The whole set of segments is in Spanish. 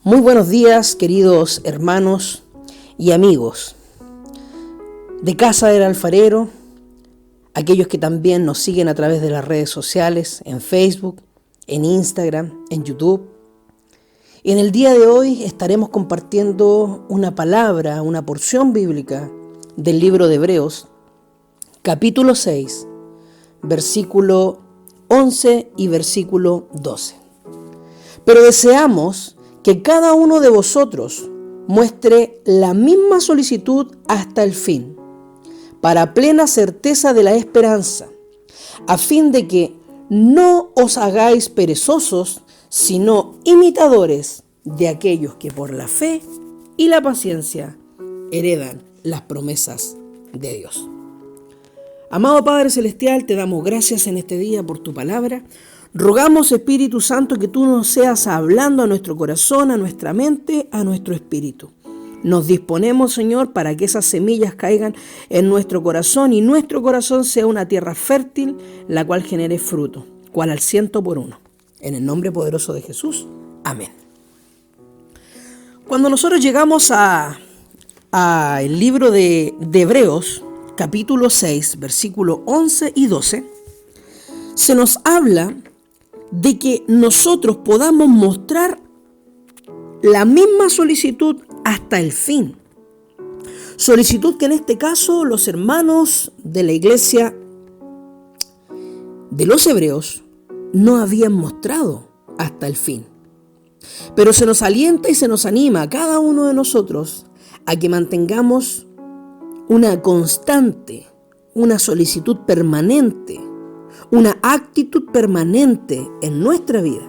Muy buenos días, queridos hermanos y amigos de Casa del Alfarero, aquellos que también nos siguen a través de las redes sociales, en Facebook, en Instagram, en YouTube. En el día de hoy estaremos compartiendo una palabra, una porción bíblica del libro de Hebreos, capítulo 6, versículo 11 y versículo 12. Pero deseamos que cada uno de vosotros muestre la misma solicitud hasta el fin, para plena certeza de la esperanza, a fin de que no os hagáis perezosos, sino imitadores de aquellos que por la fe y la paciencia heredan las promesas de Dios. Amado Padre Celestial, te damos gracias en este día por tu palabra. Rogamos, Espíritu Santo, que tú nos seas hablando a nuestro corazón, a nuestra mente, a nuestro espíritu. Nos disponemos, Señor, para que esas semillas caigan en nuestro corazón y nuestro corazón sea una tierra fértil, la cual genere fruto, cual al 100%. En el nombre poderoso de Jesús. Amén. Cuando nosotros llegamos al libro de Hebreos, capítulo 6, versículo 11 y 12, se nos habla de que nosotros podamos mostrar la misma solicitud hasta el fin. Solicitud que en este caso los hermanos de la iglesia de los hebreos no habían mostrado hasta el fin. Pero se nos alienta y se nos anima a cada uno de nosotros a que mantengamos una constante, una solicitud permanente, una actitud permanente en nuestra vida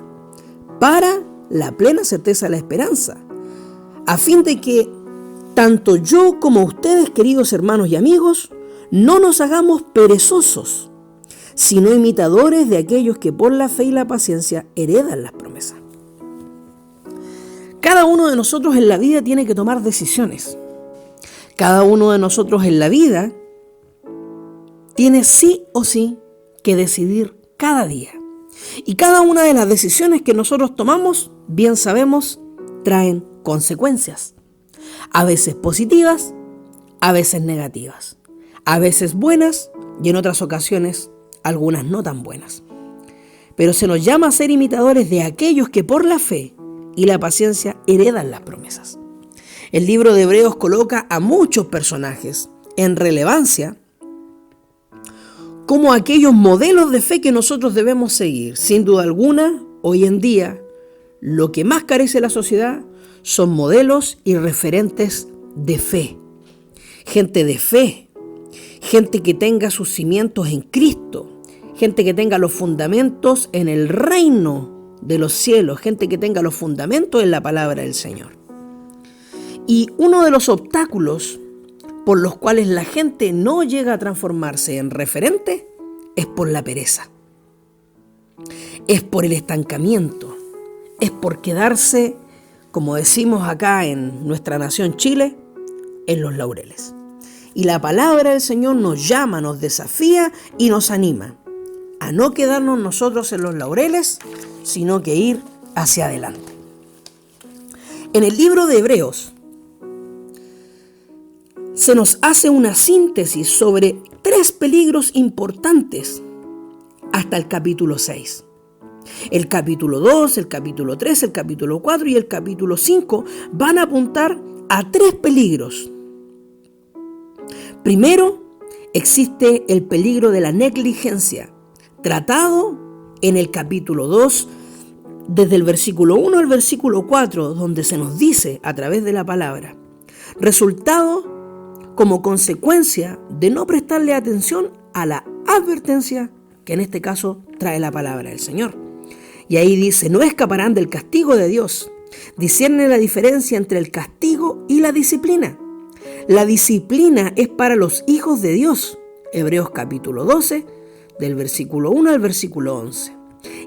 para la plena certeza de la esperanza, a fin de que tanto yo como ustedes, queridos hermanos y amigos, no nos hagamos perezosos, sino imitadores de aquellos que por la fe y la paciencia heredan las promesas. Cada uno de nosotros en la vida tiene que tomar decisiones. Cada uno de nosotros en la vida tiene sí o sí que decidir cada día. Y cada una de las decisiones que nosotros tomamos, bien sabemos, traen consecuencias. A veces positivas, a veces negativas. A veces buenas y en otras ocasiones algunas no tan buenas. Pero se nos llama a ser imitadores de aquellos que por la fe y la paciencia heredan las promesas. El libro de Hebreos coloca a muchos personajes en relevancia como aquellos modelos de fe que nosotros debemos seguir. Sin duda alguna, hoy en día, lo que más carece la sociedad son modelos y referentes de fe. Gente de fe, gente que tenga sus cimientos en Cristo, gente que tenga los fundamentos en el reino de los cielos, gente que tenga los fundamentos en la palabra del Señor. Y uno de los obstáculos por los cuales la gente no llega a transformarse en referente es por la pereza, es por el estancamiento, es por quedarse, como decimos acá en nuestra nación Chile, en los laureles. Y la palabra del Señor nos llama, nos desafía y nos anima a no quedarnos nosotros en los laureles, sino que ir hacia adelante. En el libro de Hebreos se nos hace una síntesis sobre 3 peligros importantes hasta el capítulo 6. El capítulo 2, el capítulo 3, el capítulo 4 y el capítulo 5 van a apuntar a 3 peligros. Primero, existe el peligro de la negligencia, tratado en el capítulo 2, desde el versículo 1 al versículo 4, donde se nos dice a través de la palabra, resultado como consecuencia de no prestarle atención a la advertencia que en este caso trae la palabra del Señor. Y ahí dice, no escaparán del castigo de Dios. Discierne la diferencia entre el castigo y la disciplina. La disciplina es para los hijos de Dios. Hebreos capítulo 12, del versículo 1 al versículo 11.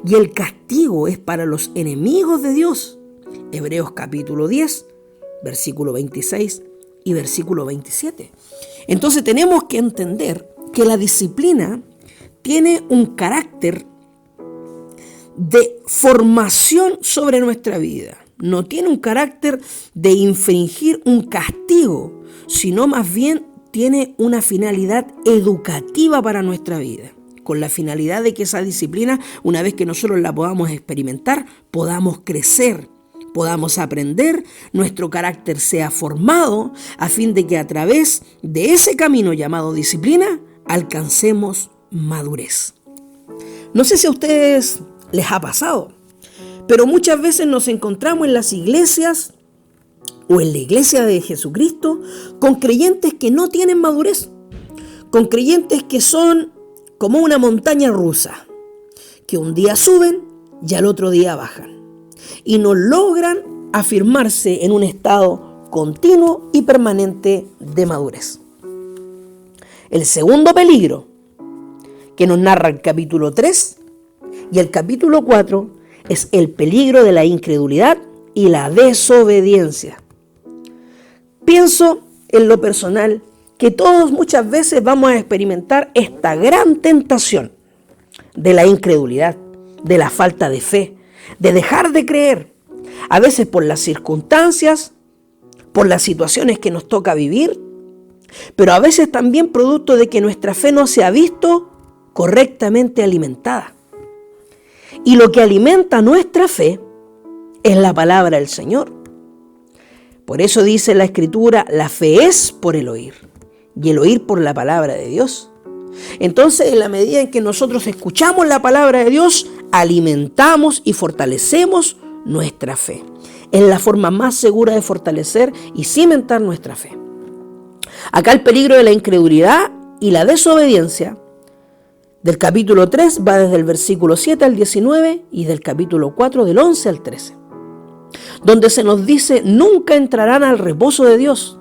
Y el castigo es para los enemigos de Dios. Hebreos capítulo 10, versículo 26 y versículo 27. Entonces tenemos que entender que la disciplina tiene un carácter de formación sobre nuestra vida. No tiene un carácter de infringir un castigo, sino más bien tiene una finalidad educativa para nuestra vida, con la finalidad de que esa disciplina, una vez que nosotros la podamos experimentar, podamos crecer, podamos aprender, nuestro carácter sea formado, a fin de que a través de ese camino llamado disciplina, alcancemos madurez. No sé si a ustedes les ha pasado, pero muchas veces nos encontramos en las iglesias o en la iglesia de Jesucristo con creyentes que no tienen madurez, con creyentes que son como una montaña rusa, que un día suben y al otro día bajan, y no logran afirmarse en un estado continuo y permanente de madurez. El segundo peligro que nos narra el capítulo 3 y el capítulo 4 es el peligro de la incredulidad y la desobediencia. Pienso en lo personal que todos muchas veces vamos a experimentar esta gran tentación de la incredulidad, de la falta de fe, de dejar de creer, a veces por las circunstancias, por las situaciones que nos toca vivir, pero a veces también producto de que nuestra fe no se ha visto correctamente alimentada. Y lo que alimenta nuestra fe es la palabra del Señor. Por eso dice la Escritura, la fe es por el oír, y el oír por la palabra de Dios. Entonces, en la medida en que nosotros escuchamos la palabra de Dios, alimentamos y fortalecemos nuestra fe. Es la forma más segura de fortalecer y cimentar nuestra fe. Acá el peligro de la incredulidad y la desobediencia del capítulo 3 va desde el versículo 7 al 19 y del capítulo 4 del 11 al 13, donde se nos dice: nunca entrarán al reposo de Dios.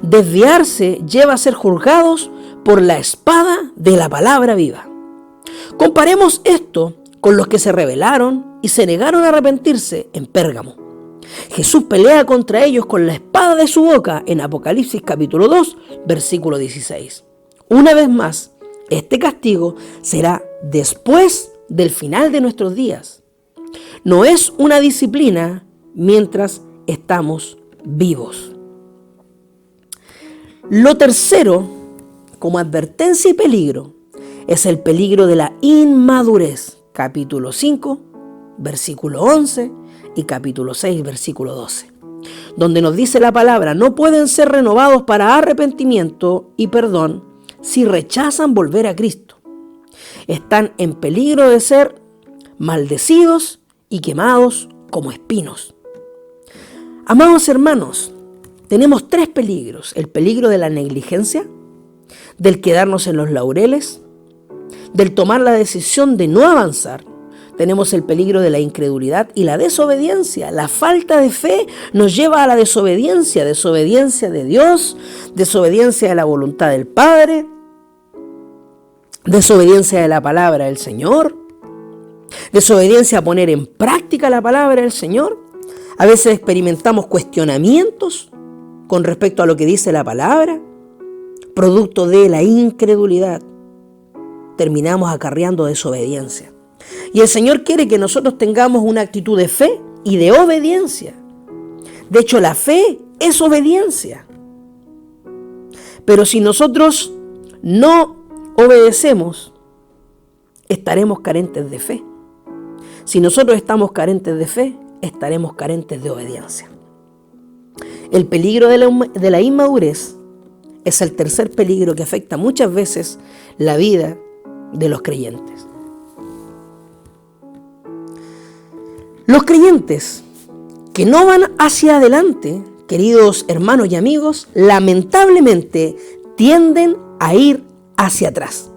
Desviarse lleva a ser juzgados por la espada de la palabra viva. Comparemos esto con los que se rebelaron y se negaron a arrepentirse en Pérgamo. Jesús pelea contra ellos con la espada de su boca en Apocalipsis capítulo 2, versículo 16. Una vez más, este castigo será después del final de nuestros días. No es una disciplina mientras estamos vivos. Lo tercero, como advertencia y peligro, es el peligro de la inmadurez. Capítulo 5, versículo 11 y capítulo 6, versículo 12. Donde nos dice la palabra: no pueden ser renovados para arrepentimiento y perdón si rechazan volver a Cristo. Están en peligro de ser maldecidos y quemados como espinos. Amados hermanos, tenemos tres peligros: el peligro de la negligencia, del quedarnos en los laureles, del tomar la decisión de no avanzar. Tenemos el peligro de la incredulidad y la desobediencia. La falta de fe nos lleva a la desobediencia, desobediencia de Dios, desobediencia de la voluntad del Padre, desobediencia de la palabra del Señor, desobediencia a poner en práctica la palabra del Señor. A veces experimentamos cuestionamientos con respecto a lo que dice la palabra, producto de la incredulidad. Terminamos acarreando desobediencia. Y el Señor quiere que nosotros tengamos una actitud de fe y de obediencia. De hecho, la fe es obediencia. Pero si nosotros no obedecemos, estaremos carentes de fe. Si nosotros estamos carentes de fe, estaremos carentes de obediencia. El peligro de la inmadurez es el tercer peligro que afecta muchas veces la vida de los creyentes. Los creyentes que no van hacia adelante, queridos hermanos y amigos, lamentablemente tienden a ir hacia atrás.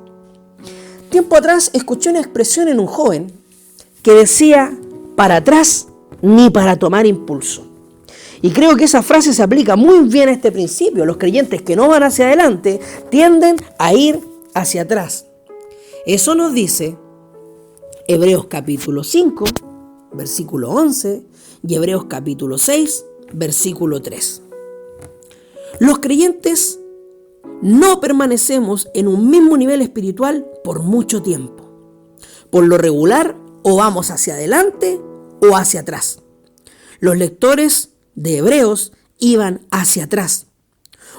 Tiempo atrás escuché una expresión en un joven que decía: para atrás ni para tomar impulso. Y creo que esa frase se aplica muy bien a este principio. Los creyentes que no van hacia adelante tienden a ir hacia atrás. Eso nos dice Hebreos capítulo 5, versículo 11 y Hebreos capítulo 6, versículo 3. Los creyentes no permanecemos en un mismo nivel espiritual por mucho tiempo. Por lo regular, o vamos hacia adelante o hacia atrás. Los lectores de Hebreos iban hacia atrás.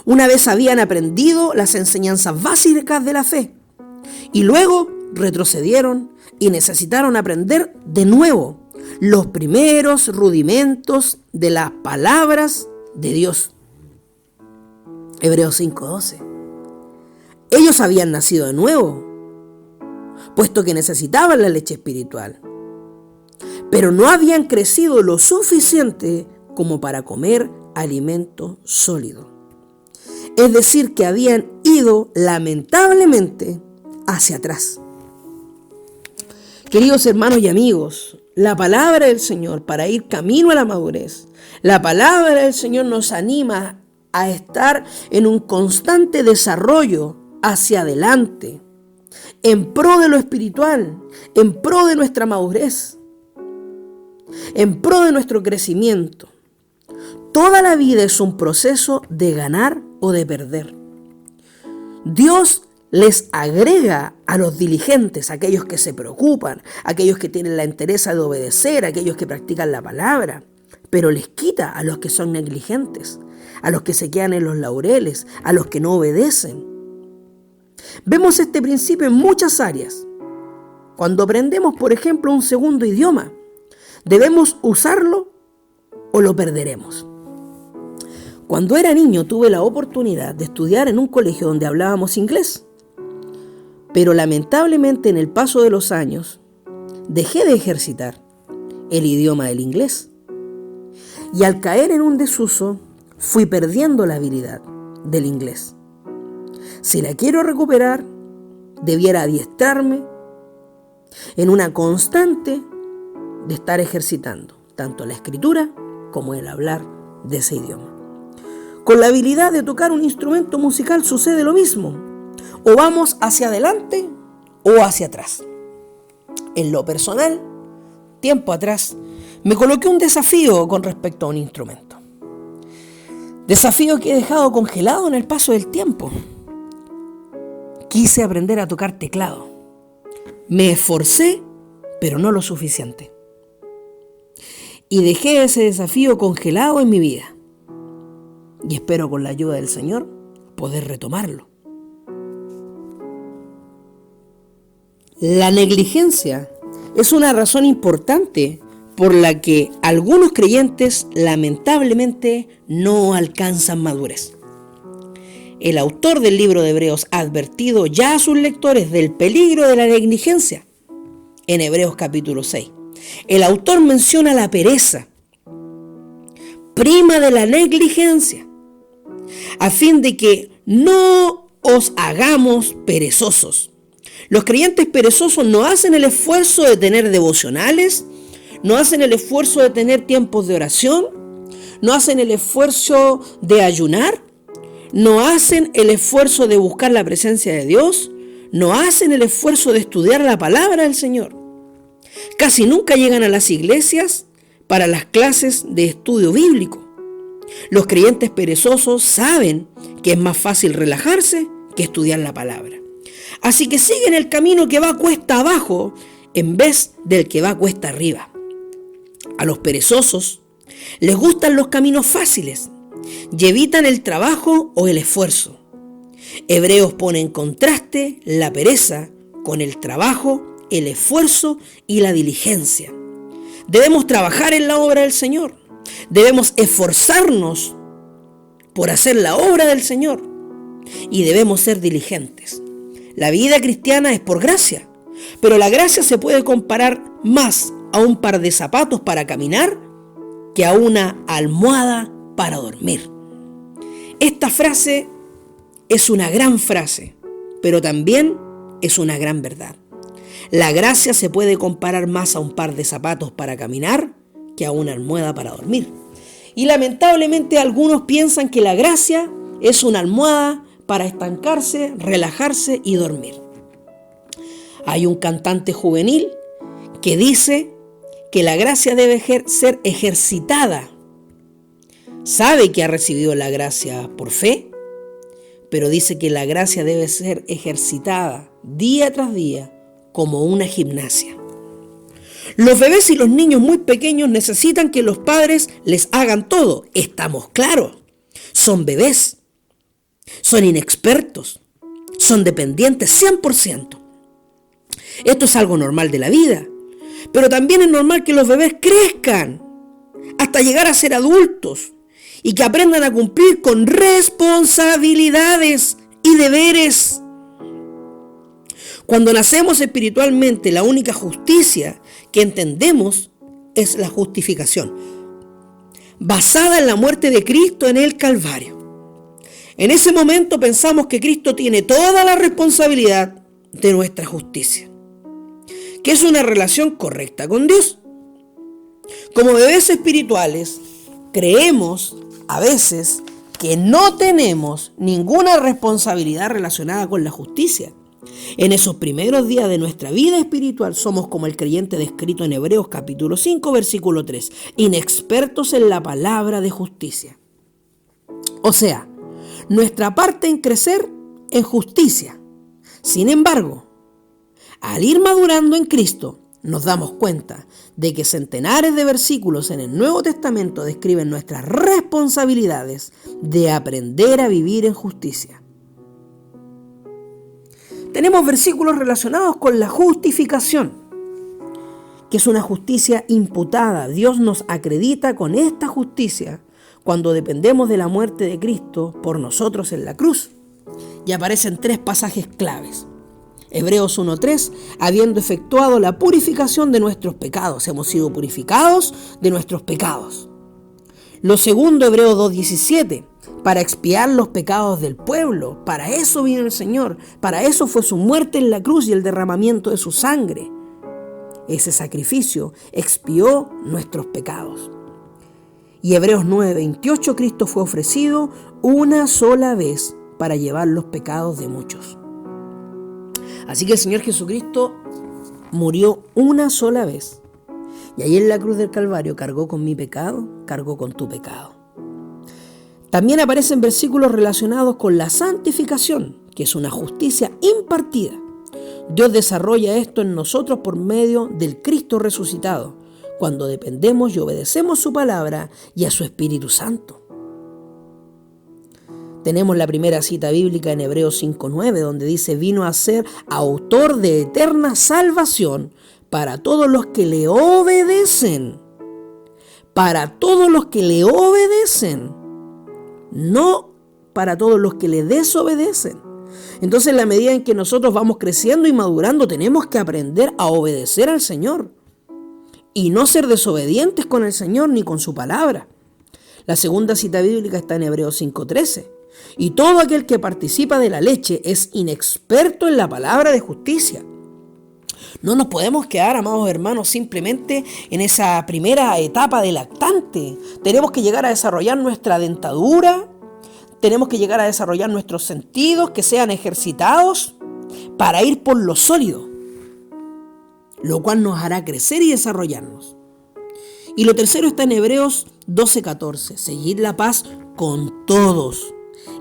Una vez habían aprendido las enseñanzas básicas de la fe y luego retrocedieron y necesitaron aprender de nuevo los primeros rudimentos de las palabras de Dios. Hebreos 5:12. Ellos habían nacido de nuevo, puesto que necesitaban la leche espiritual, pero no habían crecido lo suficiente como para comer alimento sólido. Es decir, que habían ido lamentablemente hacia atrás. Queridos hermanos y amigos, la palabra del Señor para ir camino a la madurez, la palabra del Señor nos anima a estar en un constante desarrollo hacia adelante, en pro de lo espiritual, en pro de nuestra madurez, en pro de nuestro crecimiento. Toda la vida es un proceso de ganar o de perder. Dios les agrega a los diligentes, aquellos que se preocupan, aquellos que tienen la entereza de obedecer, aquellos que practican la palabra, pero les quita a los que son negligentes, a los que se quedan en los laureles, a los que no obedecen. Vemos este principio en muchas áreas. Cuando aprendemos, por ejemplo, un segundo idioma, ¿debemos usarlo o lo perderemos? Cuando era niño tuve la oportunidad de estudiar en un colegio donde hablábamos inglés, pero lamentablemente en el paso de los años dejé de ejercitar el idioma del inglés y al caer en un desuso fui perdiendo la habilidad del inglés. Si la quiero recuperar, debiera adiestrarme en una constante de estar ejercitando tanto la escritura como el hablar de ese idioma. Con la habilidad de tocar un instrumento musical sucede lo mismo. O vamos hacia adelante o hacia atrás. En lo personal, tiempo atrás, me coloqué un desafío con respecto a un instrumento. Desafío que he dejado congelado en el paso del tiempo. Quise aprender a tocar teclado. Me esforcé, pero no lo suficiente. Y dejé ese desafío congelado en mi vida. Y espero con la ayuda del Señor poder retomarlo. La negligencia es una razón importante por la que algunos creyentes lamentablemente no alcanzan madurez. El autor del libro de Hebreos ha advertido ya a sus lectores del peligro de la negligencia. En Hebreos capítulo 6, el autor menciona la pereza, prima de la negligencia, a fin de que no os hagamos perezosos. Los creyentes perezosos no hacen el esfuerzo de tener devocionales, no hacen el esfuerzo de tener tiempos de oración, no hacen el esfuerzo de ayunar, no hacen el esfuerzo de buscar la presencia de Dios, no hacen el esfuerzo de estudiar la palabra del Señor. Casi nunca llegan a las iglesias para las clases de estudio bíblico. Los creyentes perezosos saben que es más fácil relajarse que estudiar la palabra. Así que siguen el camino que va cuesta abajo en vez del que va cuesta arriba. A los perezosos les gustan los caminos fáciles y evitan el trabajo o el esfuerzo. Hebreos pone en contraste la pereza con el trabajo, el esfuerzo y la diligencia. Debemos trabajar en la obra del Señor. Debemos esforzarnos por hacer la obra del Señor y debemos ser diligentes. La vida cristiana es por gracia, pero la gracia se puede comparar más a un par de zapatos para caminar que a una almohada para dormir. Esta frase es una gran frase, pero también es una gran verdad. La gracia se puede comparar más a un par de zapatos para caminar que a una almohada para dormir. Y lamentablemente algunos piensan que la gracia es una almohada para estancarse, relajarse y dormir. Hay un cantante juvenil que dice que la gracia debe ser ejercitada. Sabe que ha recibido la gracia por fe, pero dice que la gracia debe ser ejercitada día tras día como una gimnasia. Los bebés y los niños muy pequeños necesitan que los padres les hagan todo. Estamos claros. Son bebés. Son inexpertos. Son dependientes 100%. Esto es algo normal de la vida. Pero también es normal que los bebés crezcan hasta llegar a ser adultos y que aprendan a cumplir con responsabilidades y deberes. Cuando nacemos espiritualmente, la única justicia que entendemos es la justificación, basada en la muerte de Cristo en el Calvario. En ese momento pensamos que Cristo tiene toda la responsabilidad de nuestra justicia, que es una relación correcta con Dios. Como bebés espirituales, creemos a veces que no tenemos ninguna responsabilidad relacionada con la justicia. En esos primeros días de nuestra vida espiritual somos como el creyente descrito en Hebreos capítulo 5, versículo 3, inexpertos en la palabra de justicia. O sea, nuestra parte en crecer en justicia. Sin embargo, al ir madurando en Cristo, nos damos cuenta de que centenares de versículos en el Nuevo Testamento describen nuestras responsabilidades de aprender a vivir en justicia. Tenemos versículos relacionados con la justificación, que es una justicia imputada. Dios nos acredita con esta justicia cuando dependemos de la muerte de Cristo por nosotros en la cruz. Y aparecen 3 pasajes claves. Hebreos 1:3, habiendo efectuado la purificación de nuestros pecados. Hemos sido purificados de nuestros pecados. Lo segundo, Hebreos 2:17, para expiar los pecados del pueblo. Para eso vino el Señor. Para eso fue su muerte en la cruz y el derramamiento de su sangre. Ese sacrificio expió nuestros pecados. Y Hebreos 9:28, Cristo fue ofrecido una sola vez para llevar los pecados de muchos. Así que el Señor Jesucristo murió una sola vez. Y ahí en la cruz del Calvario cargó con mi pecado, cargó con tu pecado. También aparecen versículos relacionados con la santificación, que es una justicia impartida. Dios desarrolla esto en nosotros por medio del Cristo resucitado, cuando dependemos y obedecemos su palabra y a su Espíritu Santo. Tenemos la primera cita bíblica en Hebreos 5:9, donde dice: vino a ser autor de eterna salvación para todos los que le obedecen. Para todos los que le obedecen. No para todos los que le desobedecen. Entonces, en la medida en que nosotros vamos creciendo y madurando, tenemos que aprender a obedecer al Señor y no ser desobedientes con el Señor ni con su palabra. La segunda cita bíblica está en Hebreos 5:13. Y todo aquel que participa de la leche es inexperto en la palabra de justicia. No nos podemos quedar, amados hermanos, simplemente en esa primera etapa de lactante. Tenemos que llegar a desarrollar nuestra dentadura, tenemos que llegar a desarrollar nuestros sentidos que sean ejercitados para ir por lo sólido, lo cual nos hará crecer y desarrollarnos. Y lo tercero está en Hebreos 12:14, seguid la paz con todos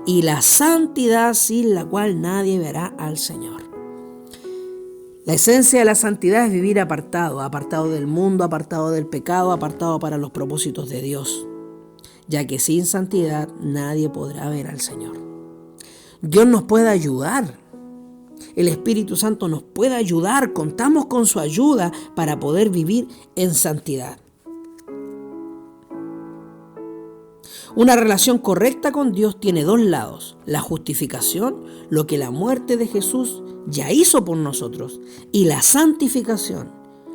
y la santidad sin la cual nadie verá al Señor. La esencia de la santidad es vivir apartado del mundo, apartado del pecado, apartado para los propósitos de Dios, ya que sin santidad nadie podrá ver al Señor. Dios nos puede ayudar, el Espíritu Santo nos puede ayudar, contamos con su ayuda para poder vivir en santidad. Una relación correcta con Dios tiene 2 lados: la justificación, lo que la muerte de Jesús ya hizo por nosotros, y la santificación,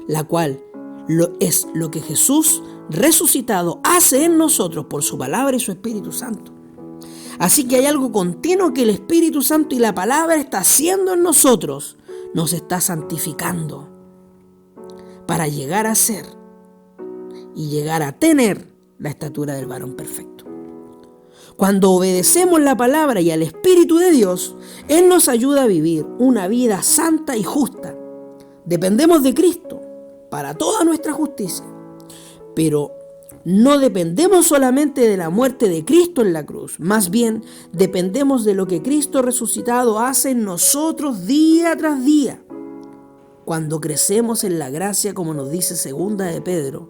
la cual es lo que Jesús resucitado hace en nosotros por su palabra y su Espíritu Santo. Así que hay algo continuo que el Espíritu Santo y la palabra está haciendo en nosotros, nos está santificando para llegar a ser y llegar a tener la estatura del varón perfecto. Cuando obedecemos la palabra y al Espíritu de Dios, Él nos ayuda a vivir una vida santa y justa. Dependemos de Cristo para toda nuestra justicia. Pero no dependemos solamente de la muerte de Cristo en la cruz, más bien dependemos de lo que Cristo resucitado hace en nosotros día tras día. Cuando crecemos en la gracia, como nos dice 2 de Pedro,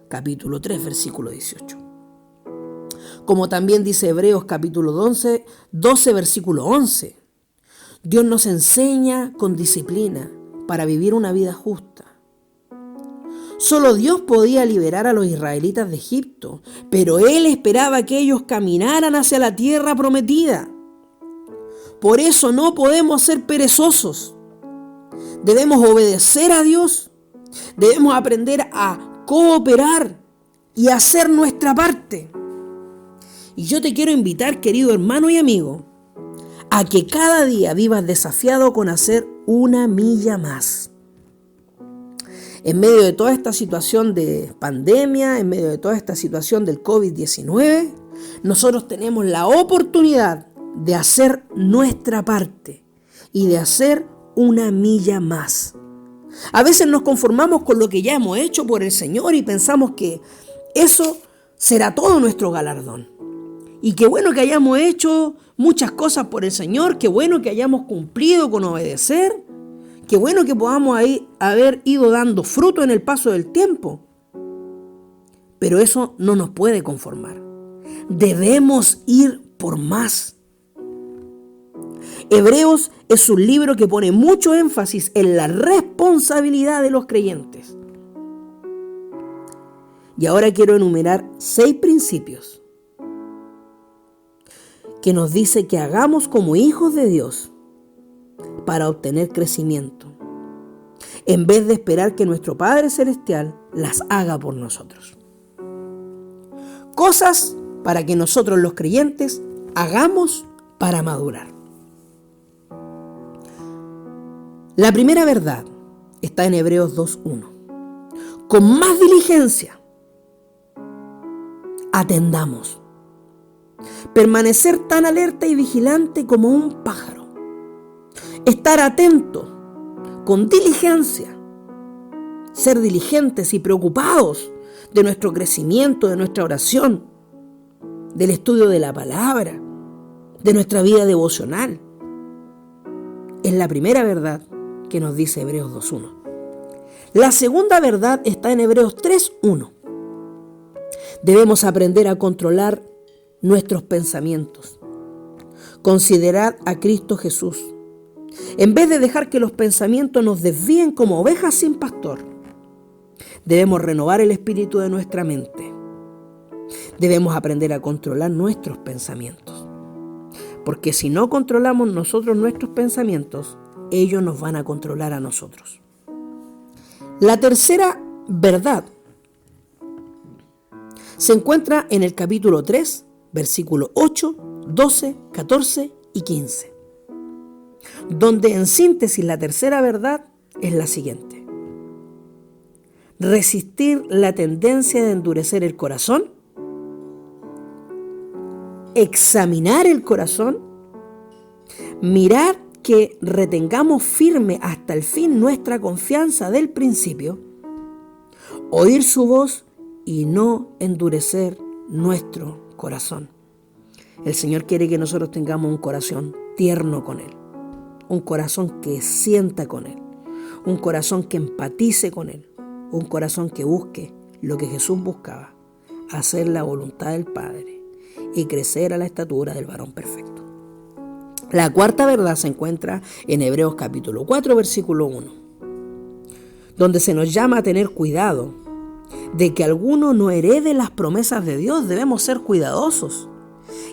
capítulo 3, versículo 18. Como también dice Hebreos capítulo 12, versículo 11. Dios nos enseña con disciplina para vivir una vida justa. Solo Dios podía liberar a los israelitas de Egipto, pero Él esperaba que ellos caminaran hacia la tierra prometida. Por eso no podemos ser perezosos. Debemos obedecer a Dios. Debemos aprender a cooperar y hacer nuestra parte. Y yo te quiero invitar, querido hermano y amigo, a que cada día vivas desafiado con hacer una milla más. En medio de toda esta situación de pandemia, en medio de toda esta situación del COVID-19, nosotros tenemos la oportunidad de hacer nuestra parte y de hacer una milla más. A veces nos conformamos con lo que ya hemos hecho por el Señor y pensamos que eso será todo nuestro galardón. Y qué bueno que hayamos hecho muchas cosas por el Señor, qué bueno que hayamos cumplido con obedecer, qué bueno que podamos haber ido dando fruto en el paso del tiempo. Pero eso no nos puede conformar. Debemos ir por más. Hebreos es un libro que pone mucho énfasis en la responsabilidad de los creyentes. Y ahora quiero enumerar 6 principios que nos dice que hagamos como hijos de Dios para obtener crecimiento, en vez de esperar que nuestro Padre Celestial las haga por nosotros. Cosas para que nosotros los creyentes hagamos para madurar. La primera verdad está en Hebreos 2:1. Con más diligencia, atendamos. Permanecer tan alerta y vigilante como un pájaro. Estar atento, con diligencia. Ser diligentes y preocupados de nuestro crecimiento, de nuestra oración, del estudio de la palabra, de nuestra vida devocional. Es la primera verdad que nos dice Hebreos 2:1. La segunda verdad está en Hebreos 3:1. Debemos aprender a controlar nuestros pensamientos. Considerad a Cristo Jesús. En vez de dejar que los pensamientos nos desvíen como ovejas sin pastor, debemos renovar el espíritu de nuestra mente. Debemos aprender a controlar nuestros pensamientos. Porque si no controlamos nosotros nuestros pensamientos, ellos nos van a controlar a nosotros. La tercera verdad se encuentra en el capítulo 3, versículos 8, 12, 14 y 15. Donde en síntesis la tercera verdad es la siguiente. Resistir la tendencia de endurecer el corazón, examinar el corazón, mirar que retengamos firme hasta el fin nuestra confianza del principio, oír su voz y no endurecer nuestro corazón. El Señor quiere que nosotros tengamos un corazón tierno con Él, un corazón que sienta con Él, un corazón que empatice con Él, un corazón que busque lo que Jesús buscaba, hacer la voluntad del Padre y crecer a la estatura del varón perfecto. La cuarta verdad se encuentra en Hebreos capítulo 4, versículo 1, donde se nos llama a tener cuidado de que alguno no herede las promesas de Dios. Debemos ser cuidadosos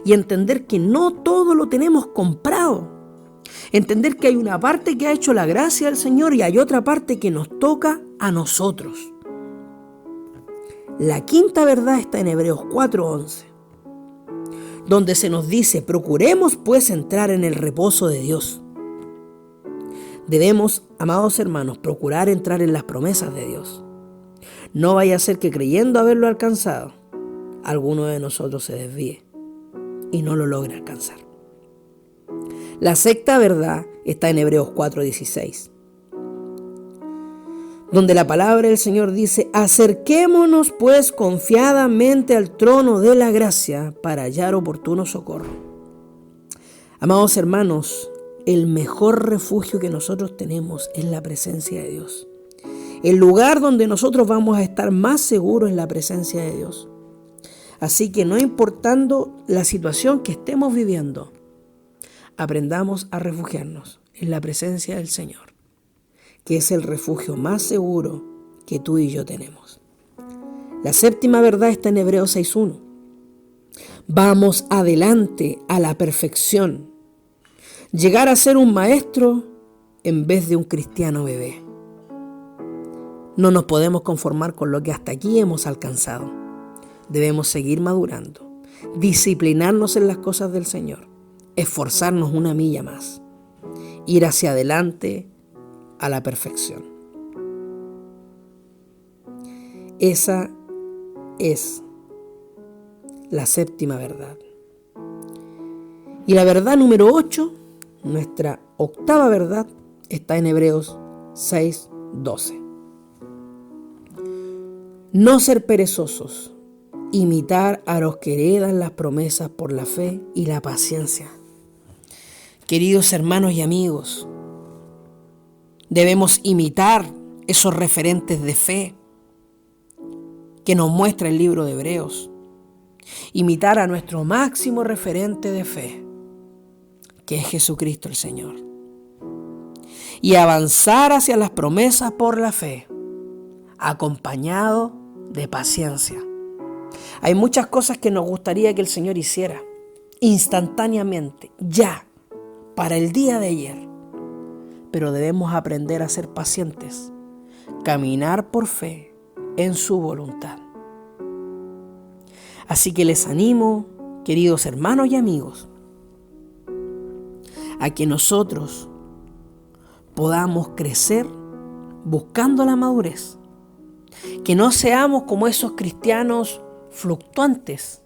y entender que no todo lo tenemos comprado. Entender que hay una parte que ha hecho la gracia del Señor y hay otra parte que nos toca a nosotros. La quinta verdad está en Hebreos 4:11, donde se nos dice: procuremos pues entrar en el reposo de Dios. Debemos, amados hermanos, procurar entrar en las promesas de Dios. No vaya a ser que creyendo haberlo alcanzado, alguno de nosotros se desvíe y no lo logre alcanzar. La sexta verdad está en Hebreos 4:16, donde la palabra del Señor dice: acerquémonos pues confiadamente al trono de la gracia para hallar oportuno socorro. Amados hermanos, el mejor refugio que nosotros tenemos es la presencia de Dios. El lugar donde nosotros vamos a estar más seguros es la presencia de Dios. Así que no importando la situación que estemos viviendo, aprendamos a refugiarnos en la presencia del Señor, que es el refugio más seguro que tú y yo tenemos. La séptima verdad está en Hebreos 6:1. Vamos adelante a la perfección. Llegar a ser un maestro en vez de un cristiano bebé. No nos podemos conformar con lo que hasta aquí hemos alcanzado. Debemos seguir madurando, disciplinarnos en las cosas del Señor, esforzarnos una milla más, ir hacia adelante a la perfección. Esa es la séptima verdad. Y la verdad número 8, nuestra octava verdad, está en Hebreos 6:12. No ser perezosos, imitar a los que heredan las promesas por la fe y la paciencia. Queridos hermanos y amigos, debemos imitar esos referentes de fe que nos muestra el libro de Hebreos. Imitar a nuestro máximo referente de fe, que es Jesucristo el Señor. Y avanzar hacia las promesas por la fe, acompañado de paciencia. Hay muchas cosas que nos gustaría que el Señor hiciera instantáneamente, ya, para el día de ayer. Pero debemos aprender a ser pacientes, caminar por fe en su voluntad. Así que les animo, queridos hermanos y amigos, a que nosotros podamos crecer buscando la madurez. Que no seamos como esos cristianos fluctuantes,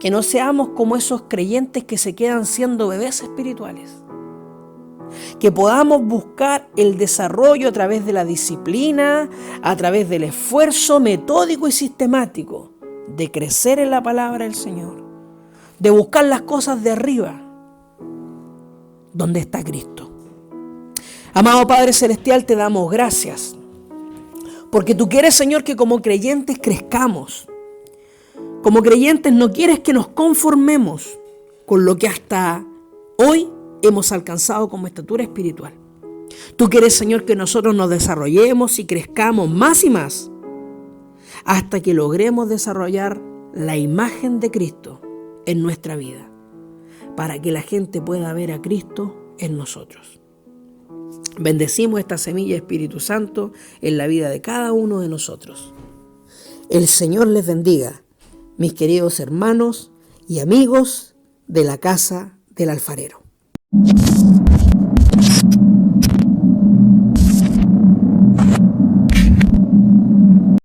que no seamos como esos creyentes que se quedan siendo bebés espirituales, que podamos buscar el desarrollo a través de la disciplina, a través del esfuerzo metódico y sistemático de crecer en la palabra del Señor, de buscar las cosas de arriba, donde está Cristo. Amado Padre Celestial, te damos gracias, porque tú quieres, Señor, que como creyentes crezcamos. Como creyentes no quieres que nos conformemos con lo que hasta hoy hemos alcanzado como estatura espiritual. Tú quieres, Señor, que nosotros nos desarrollemos y crezcamos más y más hasta que logremos desarrollar la imagen de Cristo en nuestra vida, para que la gente pueda ver a Cristo en nosotros. Bendecimos esta semilla, Espíritu Santo, en la vida de cada uno de nosotros. El Señor les bendiga, mis queridos hermanos y amigos de la casa del alfarero.